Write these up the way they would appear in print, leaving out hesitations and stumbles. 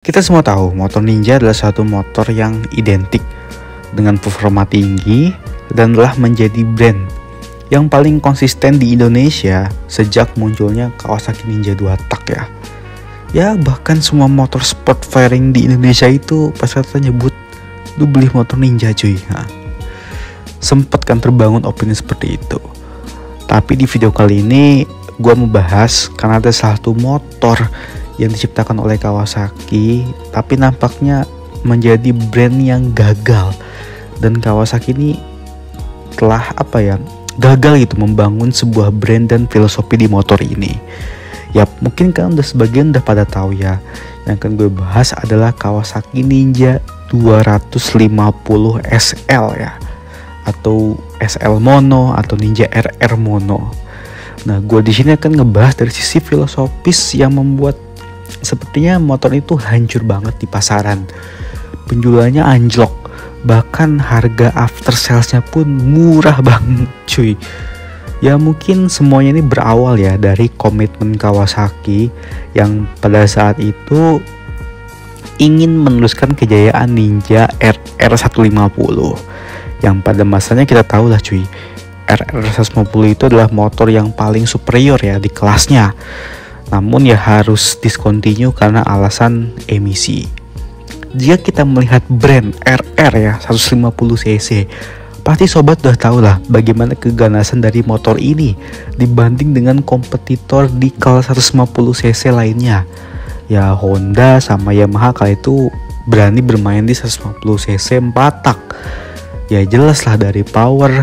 Kita semua tahu motor Ninja adalah satu motor yang identik dengan performa tinggi dan telah menjadi brand yang paling konsisten di Indonesia sejak munculnya Kawasaki Ninja 2 tak ya. Ya bahkan semua motor sport fairing di Indonesia itu pasti nyebut lu beli motor Ninja cuy. Sempet kan terbangun opini seperti itu. Tapi di video kali ini gue mau bahas karena ada salah satu motor yang diciptakan oleh Kawasaki tapi nampaknya menjadi brand yang gagal, dan Kawasaki ini telah gagal gitu membangun sebuah brand dan filosofi di motor ini. Ya mungkin kan sebagian udah pada tahu ya. Yang akan gue bahas adalah Kawasaki Ninja 250 SL ya, atau SL Mono atau Ninja RR Mono. Nah, gue di sini akan ngebahas dari sisi filosofis yang membuat sepertinya motor itu hancur banget di pasaran. Penjualannya anjlok, bahkan harga after salesnya pun murah banget cuy. Ya mungkin semuanya ini berawal ya dari komitmen Kawasaki yang pada saat itu ingin meneruskan kejayaan Ninja RR 150 yang pada masanya kita tahu lah cuy, RR 150 itu adalah motor yang paling superior ya di kelasnya. Namun ya harus discontinue karena alasan emisi. Jika kita melihat brand RR ya 150cc, pasti sobat udah tahu lah bagaimana keganasan dari motor ini dibanding dengan kompetitor di kelas 150cc lainnya. Ya Honda sama Yamaha kala itu berani bermain di 150cc 4 tak. Ya jelas lah dari power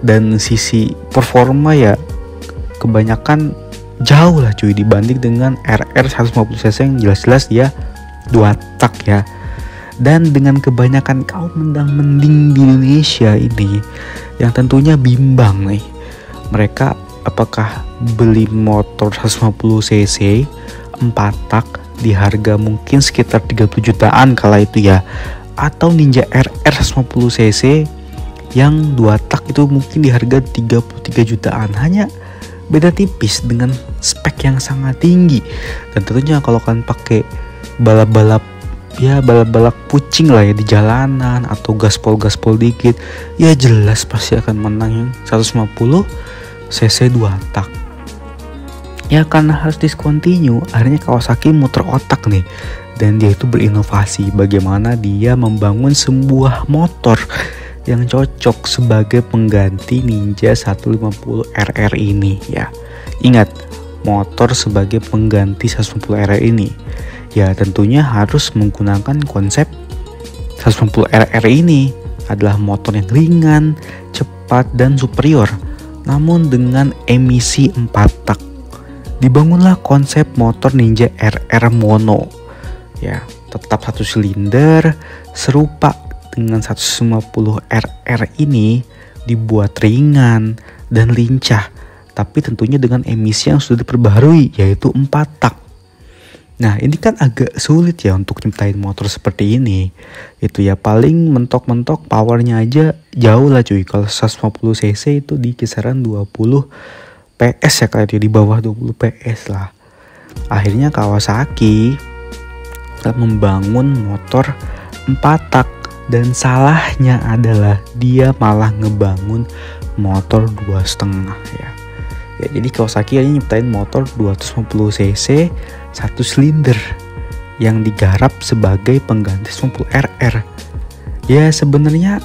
dan sisi performa ya kebanyakan jauh lah cuy dibanding dengan RR 150cc yang jelas-jelas dia 2 tak ya. Dan dengan kebanyakan kaum mendang-mending di Indonesia ini yang tentunya bimbang nih, mereka apakah beli motor 150cc 4 tak di harga mungkin sekitar 30 jutaan kala itu ya, atau Ninja RR 150cc yang 2 tak itu mungkin di harga 33 jutaan. Hanya beda tipis dengan spek yang sangat tinggi. Dan tentunya kalau kalian pakai balap-balap kucing lah ya di jalanan atau gaspol dikit, ya jelas pasti akan menang yang 150cc 2 tak. Ya karena harus discontinue, akhirnya Kawasaki muter otak nih, dan dia itu berinovasi bagaimana dia membangun sebuah motor yang cocok sebagai pengganti Ninja 150 RR ini ya. Ingat, motor sebagai pengganti 150 RR ini ya tentunya harus menggunakan konsep 150 RR ini adalah motor yang ringan, cepat dan superior, namun dengan emisi 4 tak. Dibangunlah konsep motor Ninja RR Mono ya, tetap satu silinder serupa dengan 150 RR ini, dibuat ringan dan lincah, tapi tentunya dengan emisi yang sudah diperbaharui yaitu 4 tak. Nah ini kan agak sulit ya untuk nyiptain motor seperti ini. Itu ya paling mentok-mentok powernya aja jauh lah cuy. Kalau 150cc itu di kisaran 20 PS ya, kayak di bawah 20 PS lah. Akhirnya Kawasaki membangun motor 4 tak. Dan salahnya adalah dia malah ngebangun motor 2,5 ya. Ya jadi Kawasaki ini nyiptain motor 250cc 1 silinder yang digarap sebagai pengganti 150 RR. Ya sebenarnya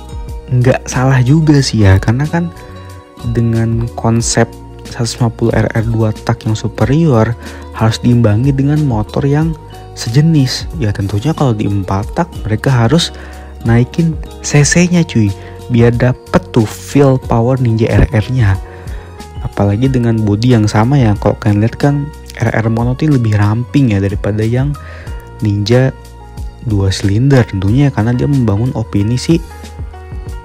nggak salah juga sih ya, karena kan dengan konsep 150 RR 2 tak yang superior harus diimbangi dengan motor yang sejenis. Ya tentunya kalau di 4 tak mereka harus naikin cc-nya cuy, biar dapet tuh feel power Ninja RR-nya. Apalagi dengan bodi yang sama ya, kalau kalian lihat kan RR Mono itu lebih ramping ya daripada yang Ninja 2 silinder tentunya, karena dia membangun opini si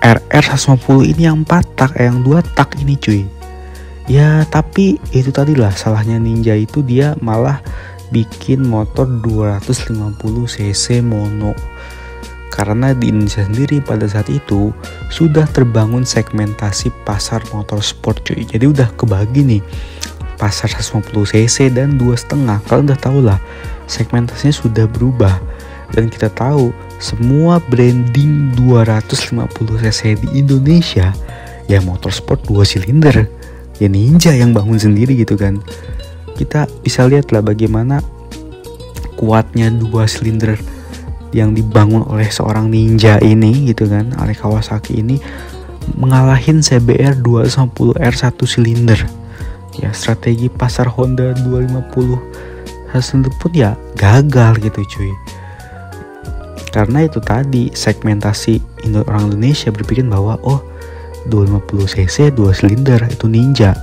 RR 150 ini yang 4 tak, yang 2 tak ini cuy. Ya tapi itu tadilah salahnya Ninja itu, dia malah bikin motor 250cc mono. Karena di Indonesia sendiri pada saat itu sudah terbangun segmentasi pasar motor sport cuy. Jadi udah kebagi nih pasar 150 cc dan 2,5. Kalian udah tahu lah, segmentasinya sudah berubah. Dan kita tahu semua branding 250 cc di Indonesia ya motorsport 2 silinder. Ya Ninja yang bangun sendiri gitu kan. Kita bisa lihat lah bagaimana kuatnya 2 silinder yang dibangun oleh seorang Ninja ini gitu kan, oleh Kawasaki ini, mengalahin CBR 250R 1 silinder. Ya strategi pasar Honda 250 silinder pun ya gagal gitu cuy. Karena itu tadi segmentasi orang Indonesia berpikir bahwa 250 cc 2 silinder itu Ninja.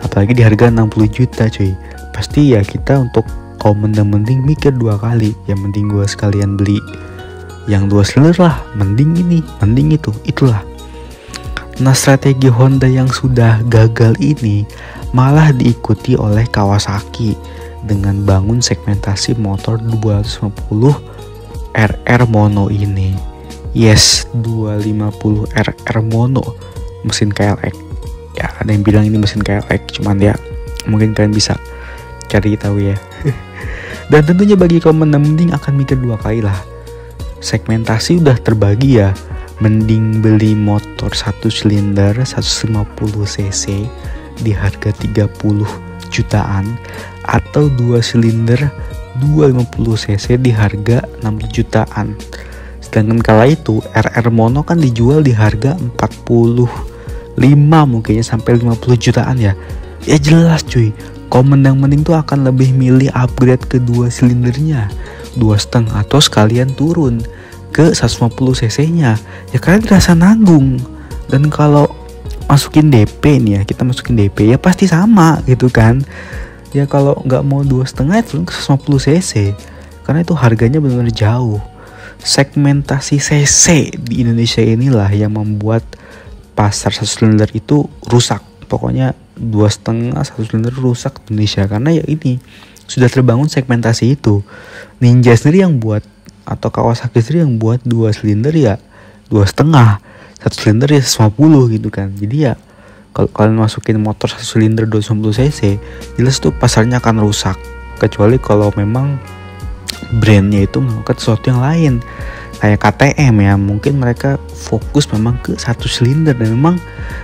Apalagi di harga 60 juta cuy. Pasti ya kita untuk kaum mending mikir 2 kali. Ya mending gue sekalian beli yang 2 silinder lah, mending ini, mending itu, itulah. Nah strategi Honda yang sudah gagal ini malah diikuti oleh Kawasaki dengan bangun segmentasi motor 250 RR mono ini. Yes, 250 RR mono, mesin KLX. Ya ada yang bilang ini mesin KLX, cuman ya mungkin kalian bisa cari tahu ya. Dan tentunya bagi kaum mending akan mikir 2 kali lah. Segmentasi udah terbagi ya, mending beli motor 1 silinder 150 cc di harga 30 jutaan atau 2 silinder 250 cc di harga 60 jutaan. Sedangkan kala itu RR mono kan dijual di harga 45 mungkinnya sampai 50 jutaan ya. Ya jelas cuy, kaum mending tuh akan lebih milih upgrade ke 2 silindernya, 2,5, atau sekalian turun ke 150 cc nya. Ya kalian rasa nanggung. Dan kalau masukin DP nih ya, kita masukin DP ya pasti sama gitu kan. Ya kalau nggak mau 2,5 itu 150 cc, karena itu harganya benar-benar jauh. Segmentasi cc di Indonesia inilah yang membuat pasar 1 silinder itu rusak. Pokoknya 2,5 1 silinder rusak di Indonesia, karena ya ini sudah terbangun segmentasi itu. Ninja sendiri yang buat, atau Kawasaki sendiri yang buat 2 silinder ya 2,5, 1 silinder ya 150 gitu kan. Jadi ya kalau kalian masukin motor 1 silinder 250 cc, jelas tuh pasarnya akan rusak. Kecuali kalau memang brandnya itu melakukan sesuatu yang lain, kayak KTM ya, mungkin mereka fokus memang ke 1 silinder dan memang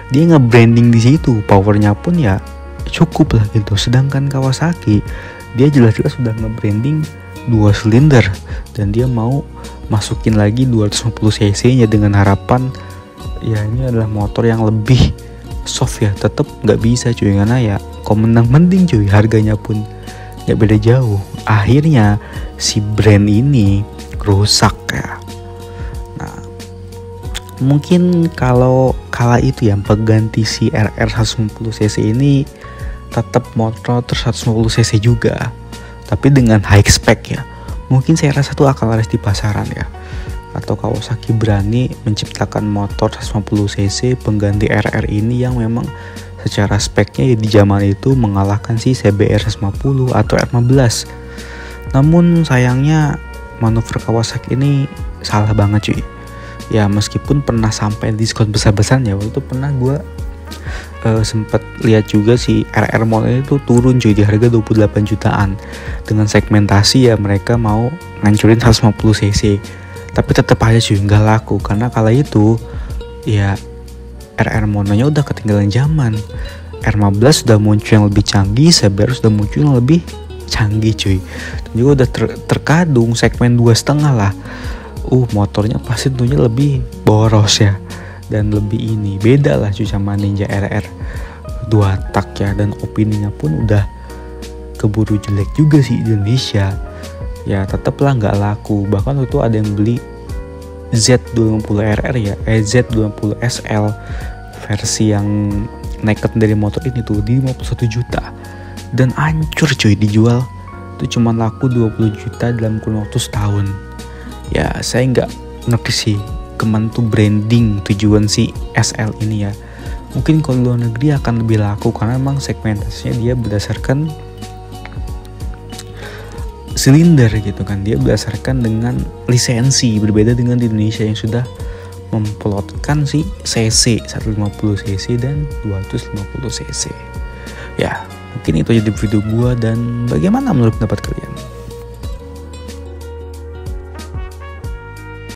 dia nge-branding di situ, powernya pun ya cukup lah gitu. Sedangkan Kawasaki dia jelas-jelas sudah nge-branding 2 silinder dan dia mau masukin lagi 250 cc nya dengan harapan ya ini adalah motor yang lebih soft ya. Tetap nggak bisa cuy, karena ya kok mending cuy, harganya pun ya beda jauh. Akhirnya si brand ini rusak ya. Nah mungkin kalau kala itu yang pengganti si RR 150 cc ini tetap motor 150 cc juga, tapi dengan high spec ya. Mungkin saya rasa tuh akan laris di pasaran ya. Atau Kawasaki berani menciptakan motor 150 cc pengganti RR ini yang memang secara speknya di zaman itu mengalahkan si CBR 150 atau R15. Namun sayangnya manuver Kawasaki ini salah banget cuy. Ya meskipun pernah sampai diskon besar-besaran ya, waktu itu pernah gue sempat lihat juga si RR mono itu turun cuy di harga 28 jutaan dengan segmentasi ya mereka mau ngancurin 150 cc. Tapi tetap aja cuy nggak laku, karena kala itu ya RR mononya udah ketinggalan zaman. R15 sudah muncul yang lebih canggih, CBR sudah muncul yang lebih canggih cuy. Dan juga udah terkadung segmen 2,5 lah. Motornya pasti tentunya lebih boros ya, dan lebih ini beda lah cuy sama Ninja RR 2 tak ya. Dan opininya pun udah keburu jelek juga sih di Indonesia. Ya tetaplah nggak laku. Bahkan itu ada yang beli Z250RR ya, Z250 SL versi yang naked dari motor ini tuh di 51 juta dan hancur cuy dijual. Itu cuma laku 20 juta dalam kurun waktu setahun. Ya saya nggak ngerti sih kemana tuh branding tujuan si SL ini ya. Mungkin kalau luar negeri akan lebih laku karena memang segmentasinya dia berdasarkan silinder gitu kan, dia berdasarkan dengan lisensi, berbeda dengan di Indonesia yang sudah memplotkan si cc 150 cc dan 250 cc. Ya Mungkin itu jadi video gue, dan bagaimana menurut pendapat kalian?